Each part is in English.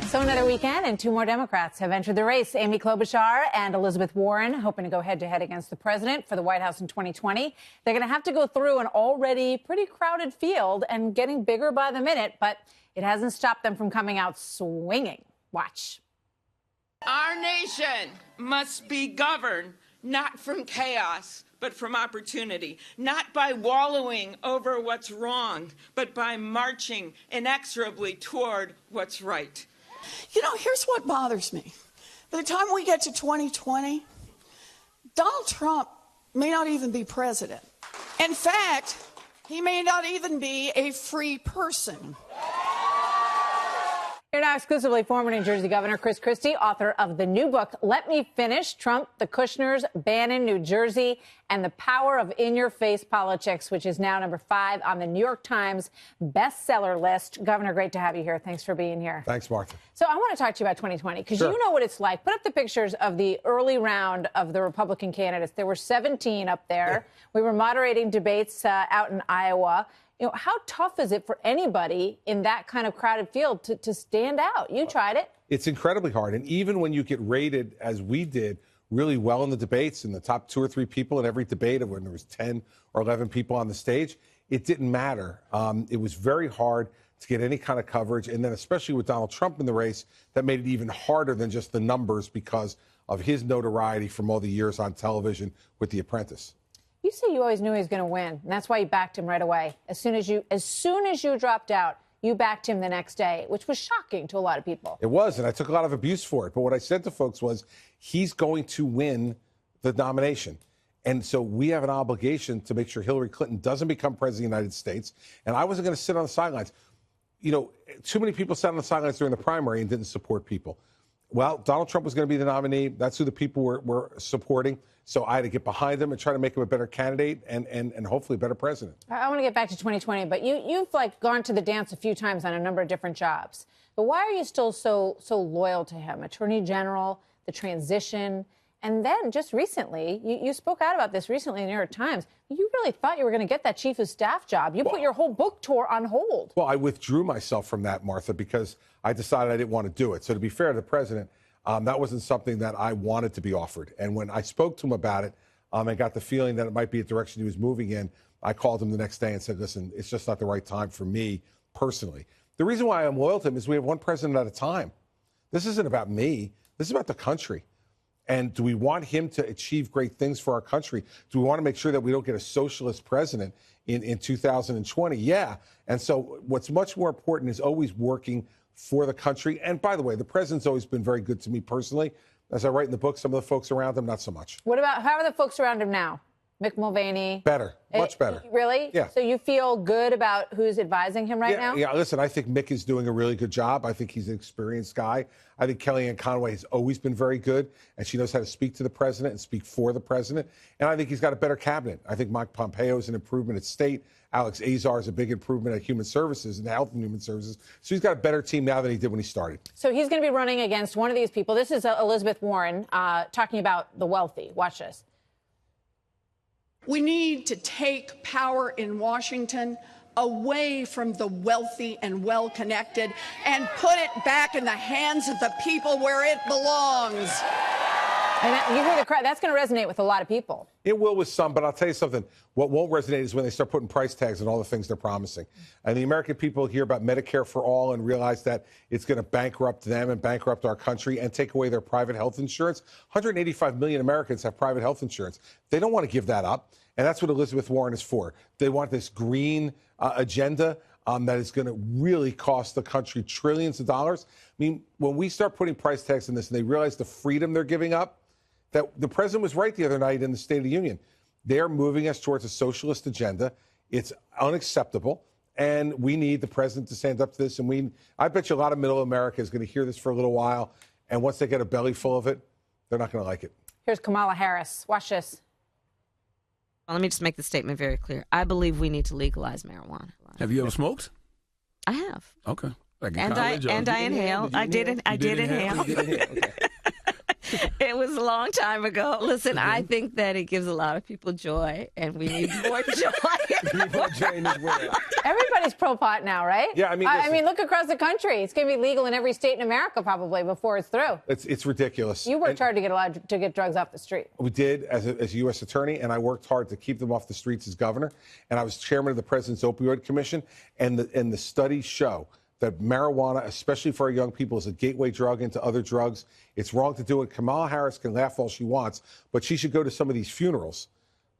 So another weekend, and two more Democrats have entered the race. Amy Klobuchar and Elizabeth Warren hoping to go head-to-head against the president for the White House in 2020. They're going to have to go through an already pretty crowded field and getting bigger by the minute, but it hasn't stopped them from coming out swinging. Watch. Our nation must be governed not from chaos, but from opportunity, not by wallowing over what's wrong, but by marching inexorably toward what's right. You know, here's what bothers me. By the time we get to 2020, Donald Trump may not even be president. In fact, he may not even be a free person. Here now exclusively former New Jersey Governor Chris Christie, author of the new book, Let Me Finish, Trump, the Kushners, Bannon, New Jersey, and the Power of In-Your-Face Politics, which is now number 5 on the New York Times bestseller list. Governor, great to have you here. Thanks for being here. Thanks, Martha. So I want to talk to you about 2020, because Sure. you know what it's like. Put up the pictures of the early round of the Republican candidates. There were 17 up there. Yeah. We were moderating debates out in Iowa. You know, how tough is it for anybody in that kind of crowded field to stand out? You tried it. It's incredibly hard. And even when you get rated, as we did, really well in the debates, in the top 2 or 3 people in every debate, when there was 10 or 11 people on the stage, it didn't matter. It was very hard to get any kind of coverage. And then especially with Donald Trump in the race, that made it even harder than just the numbers because of his notoriety from all the years on television with The Apprentice. You say you always knew he was going to win, and that's why you backed him right away. As soon as you dropped out, you backed him the next day, which was shocking to a lot of people. It was, and I took a lot of abuse for it. But what I said to folks was, he's going to win the nomination. And so we have an obligation to make sure Hillary Clinton doesn't become president of the United States. And I wasn't going to sit on the sidelines. You know, too many people sat on the sidelines during the primary and didn't support people. Well, Donald Trump was going to be the nominee. That's who the people were supporting. So I had to get behind him and try to make him a better candidate and hopefully a better president. I want to get back to 2020, but you've like gone to the dance a few times on a number of different jobs. But why are you still so loyal to him? Attorney General, the transition, and then just recently, you spoke out about this recently in the New York Times. You really thought you were going to get that chief of staff job. You put your whole book tour on hold. Well, I withdrew myself from that, Martha, because I decided I didn't want to do it. So to be fair to the president, that wasn't something that I wanted to be offered. And when I spoke to him about it, I got the feeling that it might be a direction he was moving in. I called him the next day and said, listen, it's just not the right time for me personally. The reason why I'm loyal to him is we have one president at a time. This isn't about me. This is about the country. And do we want him to achieve great things for our country? Do we want to make sure that we don't get a socialist president in 2020? Yeah. And so what's much more important is always working for the country. And by the way, the president's always been very good to me personally. As I write in the book, some of the folks around him, not so much. What about, how are the folks around him now? Mick Mulvaney? Better, much better. Really? Yeah. So you feel good about who's advising him right now? Yeah, listen, I think Mick is doing a really good job. I think he's an experienced guy. I think Kellyanne Conway has always been very good, and she knows how to speak to the president and speak for the president. And I think he's got a better cabinet. I think Mike Pompeo is an improvement at state. Alex Azar is a big improvement at human services and health and human services. So he's got a better team now than he did when he started. So he's going to be running against one of these people. This is Elizabeth Warren talking about the wealthy. Watch this. We need to take power in Washington away from the wealthy and well-connected and put it back in the hands of the people where it belongs. And you hear the crowd. That's going to resonate with a lot of people. It will with some, but I'll tell you something. What won't resonate is when they start putting price tags on all the things they're promising. And the American people hear about Medicare for all and realize that it's going to bankrupt them and bankrupt our country and take away their private health insurance. 185 million Americans have private health insurance. They don't want to give that up. And that's what Elizabeth Warren is for. They want this green agenda that is going to really cost the country trillions of dollars. I mean, when we start putting price tags on this and they realize the freedom they're giving up, that the president was right the other night in the State of the Union. They're moving us towards a socialist agenda. It's unacceptable. And we need the president to stand up to this. And I bet you a lot of middle America is going to hear this for a little while. And once they get a belly full of it, they're not going to like it. Here's Kamala Harris. Watch this. Well, let me just make the statement very clear. I believe we need to legalize marijuana. Have you ever smoked? I have. Okay. Like in and college, I inhaled. I did inhale. Okay. It was a long time ago. Listen, I think that it gives a lot of people joy, and we need more joy. We need more joy in this world. Everybody's pro-pot now, right? Yeah, I mean, look across the country. It's going to be legal in every state in America probably before it's through. It's ridiculous. You worked hard to get drugs off the street. We did as a U.S. attorney, and I worked hard to keep them off the streets as governor. And I was chairman of the President's Opioid Commission, and the studies show that marijuana, especially for our young people, is a gateway drug into other drugs. It's wrong to do it. Kamala Harris can laugh all she wants, but she should go to some of these funerals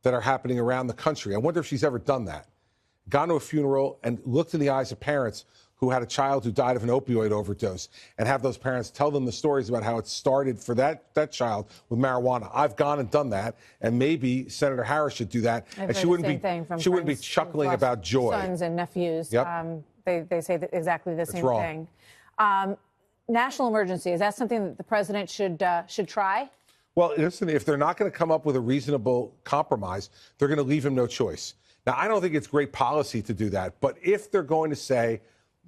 that are happening around the country. I wonder if she's ever done that. Gone to a funeral and looked in the eyes of parents who had a child who died of an opioid overdose, and have those parents tell them the stories about how it started for that child with marijuana. I've gone and done that, and maybe Senator Harris should do that. I've and she heard wouldn't be be chuckling about joy. Sons and nephews. Yep. They say exactly the same thing. National emergency, is that something that the president should try? Well, listen, if they're not going to come up with a reasonable compromise, they're going to leave him no choice. Now, I don't think it's great policy to do that, but if they're going to say,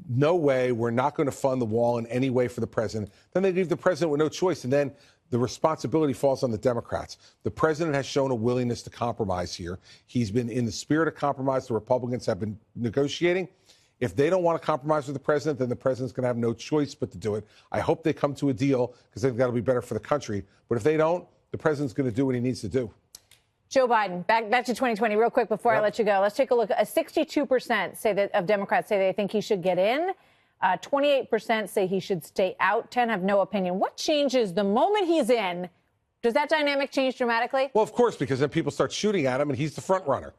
no way, we're not going to fund the wall in any way for the president, then they leave the president with no choice, and then the responsibility falls on the Democrats. The president has shown a willingness to compromise here. He's been in the spirit of compromise. The Republicans have been negotiating. If they don't want to compromise with the president, then the president's going to have no choice but to do it. I hope they come to a deal because I think that'll be better for the country. But if they don't, the president's going to do what he needs to do. Joe Biden, back to 2020 real quick before I let you go. Let's take a look. 62% of Democrats say they think he should get in. 28% say he should stay out. 10 have no opinion. What changes the moment he's in? Does that dynamic change dramatically? Well, of course, because then people start shooting at him, and he's the front runner.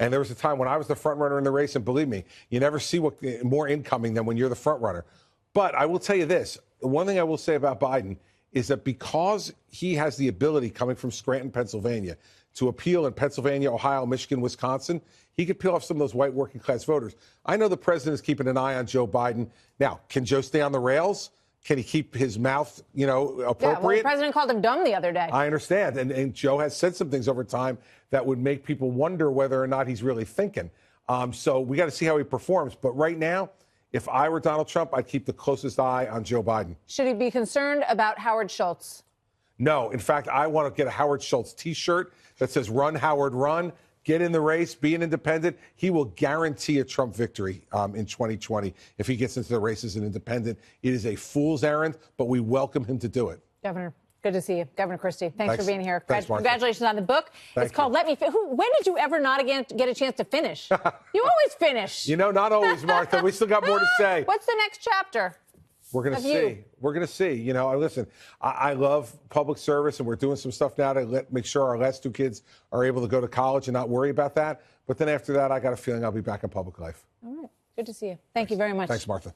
And there was a time when I was the front runner in the race, and believe me, you never see more incoming than when you're the front runner. But I will tell you this. One thing I will say about Biden is that because he has the ability coming from Scranton, Pennsylvania, to appeal in Pennsylvania, Ohio, Michigan, Wisconsin, he could peel off some of those white working class voters. I know the president is keeping an eye on Joe Biden. Now, can Joe stay on the rails? Can he keep his mouth, appropriate? Yeah, well, the president called him dumb the other day. I understand. And Joe has said some things over time that would make people wonder whether or not he's really thinking. So we got to see how he performs. But right now, if I were Donald Trump, I'd keep the closest eye on Joe Biden. Should he be concerned about Howard Schultz? No. In fact, I want to get a Howard Schultz T-shirt that says, "Run, Howard, run." Get in the race, be an independent. He will guarantee a Trump victory in 2020 if he gets into the race as an independent. It is a fool's errand, but we welcome him to do it. Governor, good to see you. Governor Christie, thanks for being here. Thanks, Martha. Congratulations on the book. It's called Let Me Finish. When did you ever not again get a chance to finish? You always finish. Not always, Martha. We still got more to say. What's the next chapter? We're going to see. We're going to see. Listen, I love public service, and we're doing some stuff now to make sure our last two kids are able to go to college and not worry about that. But then after that, I got a feeling I'll be back in public life. All right. Good to see you. Thank you very much. Thanks, Martha.